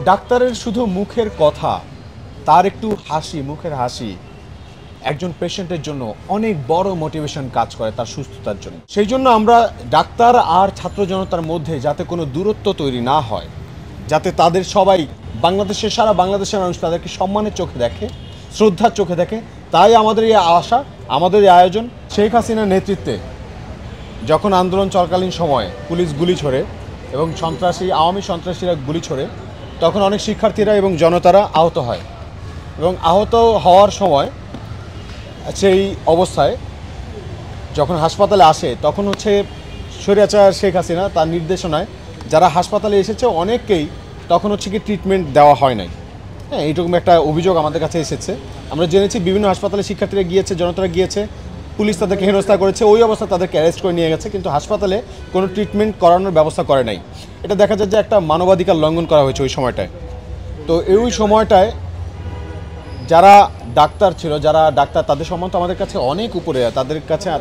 ডাক্তারের শুধু মুখের কথা, তার একটু হাসি, মুখের হাসি একজন পেশেন্টের জন্য অনেক বড় মোটিভেশন কাজ করে তার সুস্থতার জন্য। সেই জন্য আমরা ডাক্তার আর ছাত্র জনতার মধ্যে যাতে কোনো দূরত্ব তৈরি না হয়, যাতে তাদের সবাই সারা বাংলাদেশের মানুষ তাদেরকে সম্মানের চোখে দেখে, শ্রদ্ধার চোখে দেখে, তাই আমাদের এই আশা, আমাদের এই আয়োজন। শেখ হাসিনার নেতৃত্বে যখন আন্দোলন চলাকালীন সময়ে পুলিশ গুলি ছোড়ে এবং আওয়ামী সন্ত্রাসীরা গুলি ছোড়ে, তখন অনেক শিক্ষার্থীরা এবং জনতারা আহত হয় এবং আহত হওয়ার সময় সেই অবস্থায় যখন হাসপাতালে আসে তখন স্বৈরাচার শেখ হাসিনা তার নির্দেশনায় যারা হাসপাতালে এসেছে অনেককেই তখন কি ট্রিটমেন্ট দেওয়া হয় নাই। হ্যাঁ, এইরকম একটা অভিযোগ আমাদের কাছে এসেছে। আমরা জেনেছি বিভিন্ন হাসপাতালে শিক্ষার্থীরা গিয়েছে, জনতারা গিয়েছে, পুলিশ তাদেরকে হেনস্থা করেছে, ওই অবস্থা তাদেরকে অ্যারেস্ট করে নিয়ে গেছে, কিন্তু হাসপাতালে কোনো ট্রিটমেন্ট করানোর ব্যবস্থা করে নাই। এটা দেখা যায় যে একটা মানবাধিকার লঙ্ঘন করা হয়েছে ওই সময়টায়। তো এই সময়টায় যারা ডাক্তার ছিল, তাদের সম্মান তো আমাদের কাছে অনেক উপরে,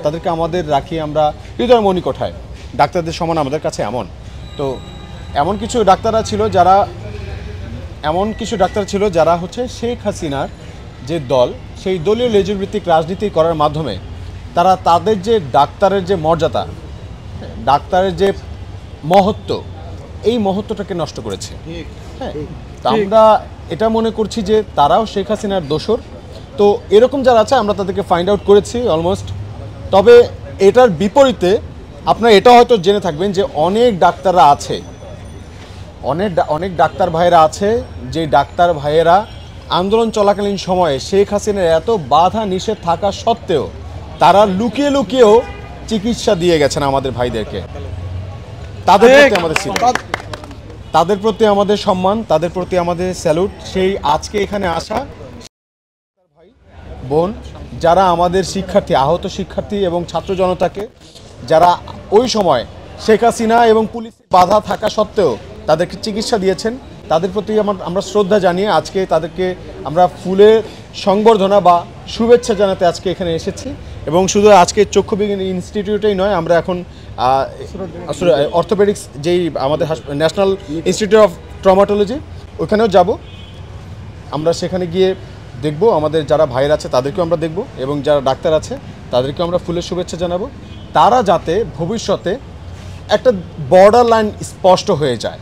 তাদেরকে আমাদের রাখি আমরা হৃদয়ের মণিকোঠায়। ডাক্তারদের সম্মান আমাদের কাছে এমন। তো এমন কিছু ডাক্তার ছিল যারা শেখ হাসিনার যে দল, সেই দলীয় লেজুরভিত্তিক রাজনীতি করার মাধ্যমে তারা তাদের যে ডাক্তারের যে মর্যাদা, ডাক্তারের যে মহত্ব, এই মহত্বটাকে নষ্ট করেছে। হ্যাঁ, আমরা এটা মনে করছি যে তারাও শেখ হাসিনার দোসর। তো এরকম যারা আছে আমরা তাদেরকে ফাইন্ড আউট করেছি অলমোস্ট। তবে এটার বিপরীতে আপনারা এটা হয়তো জেনে থাকবেন যে অনেক ডাক্তাররা আছে, অনেক ডাক্তার ভাইয়েরা আছে, যে ডাক্তার ভাইয়েরা আন্দোলন চলাকালীন সময়ে শেখ হাসিনার এত বাধা নিষেধ থাকা সত্ত্বেও তারা লুকিয়ে লুকিয়েও চিকিৎসা দিয়ে গেছেন আমাদের ভাইদেরকে। তাদের প্রতি আমাদের সম্মান, তাদের প্রতি আমাদের স্যালুট। সেই আজকে এখানে আসা ভাই বোন যারা আমাদের শিক্ষার্থী, আহত শিক্ষার্থী এবং ছাত্র জনতাকে, যারা ওই সময় শেখ হাসিনা এবং পুলিশের বাধা থাকা সত্ত্বেও তাদেরকে চিকিৎসা দিয়েছেন, তাদের প্রতি আমরা শ্রদ্ধা জানিয়ে আজকে তাদেরকে আমরা ফুলের সংবর্ধনা বা শুভেচ্ছা জানাতে আজকে এখানে এসেছি। এবং শুধু আজকে চক্ষু বিজ্ঞান ইনস্টিটিউটেই নয়, আমরা এখন অর্থোপেডিক্স যেই আমাদের ন্যাশনাল ইনস্টিটিউট অফ ট্রমাটোলজি, ওখানেও যাব। আমরা সেখানে গিয়ে দেখব, আমাদের যারা ভাইয়ের আছে তাদেরকেও আমরা দেখব এবং যারা ডাক্তার আছে তাদেরকেও আমরা ফুলের শুভেচ্ছা জানাবো। তারা যাতে ভবিষ্যতে একটা বর্ডার লাইন স্পষ্ট হয়ে যায়,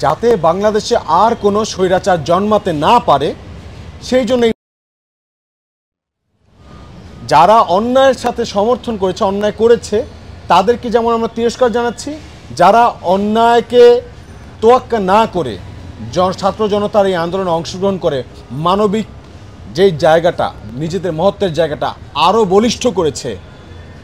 যাতে বাংলাদেশে আর কোনো স্বৈরাচার জন্মাতে না পারে, সেই জন্যই যারা অন্যায়ের সাথে সমর্থন করেছে, অন্যায় করেছে, তাদেরকে যেমন আমরা তিরস্কার জানাচ্ছি, যারা অন্যায়কে তোয়াক্কা না করে ছাত্র জনতার এই আন্দোলনে অংশগ্রহণ করে মানবিক যেই জায়গাটা, নিজেদের মহত্বের জায়গাটা আরও বলিষ্ঠ করেছে,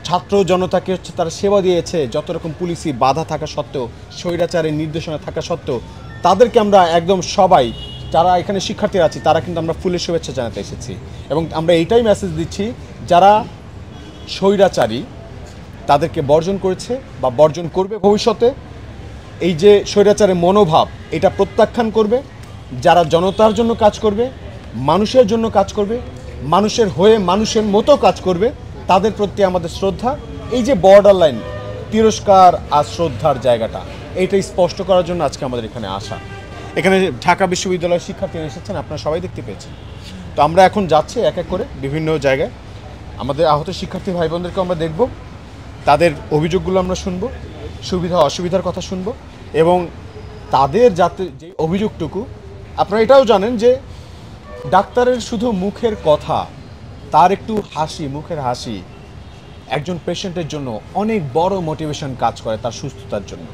ছাত্র জনতাকে তারা সেবা দিয়েছে যত রকম পুলিশি বাধা থাকা সত্ত্বেও, স্বৈরাচারের নির্দেশনা থাকা সত্ত্বেও, তাদেরকে আমরা একদম সবাই যারা এখানে শিক্ষার্থীরা আছি তারা কিন্তু আমরা ফুলের শুভেচ্ছা জানাতে এসেছি। এবং আমরা এইটাই মেসেজ দিচ্ছি, যারা স্বৈরাচারী তাদেরকে বর্জন করেছে বা বর্জন করবে ভবিষ্যতে, এই যে স্বৈরাচারের মনোভাব এটা প্রত্যাখ্যান করবে, যারা জনতার জন্য কাজ করবে, মানুষের জন্য কাজ করবে, মানুষের হয়ে মানুষের মতো কাজ করবে, তাদের প্রতি আমাদের শ্রদ্ধা। এই যে বর্ডার লাইন, তিরস্কার আর শ্রদ্ধার জায়গাটা, এইটাই স্পষ্ট করার জন্য আজকে আমাদের এখানে আসা। এখানে ঢাকা বিশ্ববিদ্যালয়ের শিক্ষার্থীরা এসেছেন, আপনারা সবাই দেখতে পেয়েছেন। তো আমরা এখন যাচ্ছি এক এক করে বিভিন্ন জায়গায়, আমাদের আহত শিক্ষার্থী ভাই বোনদেরকে আমরা দেখব, তাদের অভিযোগগুলো আমরা শুনবো, সুবিধা অসুবিধার কথা শুনবো, এবং তাদের যাতে যে অভিযোগটুকু, আপনারা এটাও জানেন যে ডাক্তারের শুধু মুখের কথা, তার একটু হাসি, মুখের হাসি একজন পেশেন্টের জন্য অনেক বড় মোটিভেশন কাজ করে তার সুস্থতার জন্য।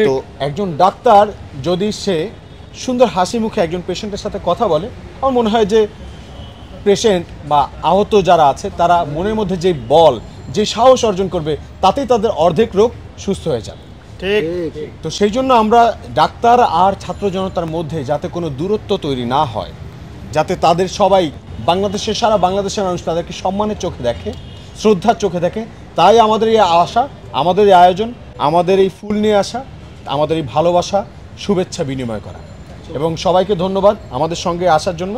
তো একজন ডাক্তার যদি সে সুন্দর হাসি মুখে একজন পেশেন্টের সাথে কথা বলে, আমার মনে হয় যে পেশেন্ট বা আহত যারা আছে তারা মনের মধ্যে যে বল, যে সাহস অর্জন করবে, তাতেই তাদের অর্ধেক রোগ সুস্থ হয়ে যাবে। ঠিক। তো সেই জন্য আমরা ডাক্তার আর ছাত্র জনতার মধ্যে যাতে কোনো দূরত্ব তৈরি না হয়, যাতে তাদের সবাই সারা বাংলাদেশের মানুষ তাদেরকে সম্মানের চোখে দেখে, শ্রদ্ধার চোখে দেখে, তাই আমাদের এই আশা, আমাদের এই আয়োজন, আমাদের এই ফুল নিয়ে আসা, আমাদের এই ভালোবাসা, শুভেচ্ছা বিনিময় করা। এবং সবাইকে ধন্যবাদ আমাদের সঙ্গে আসার জন্য।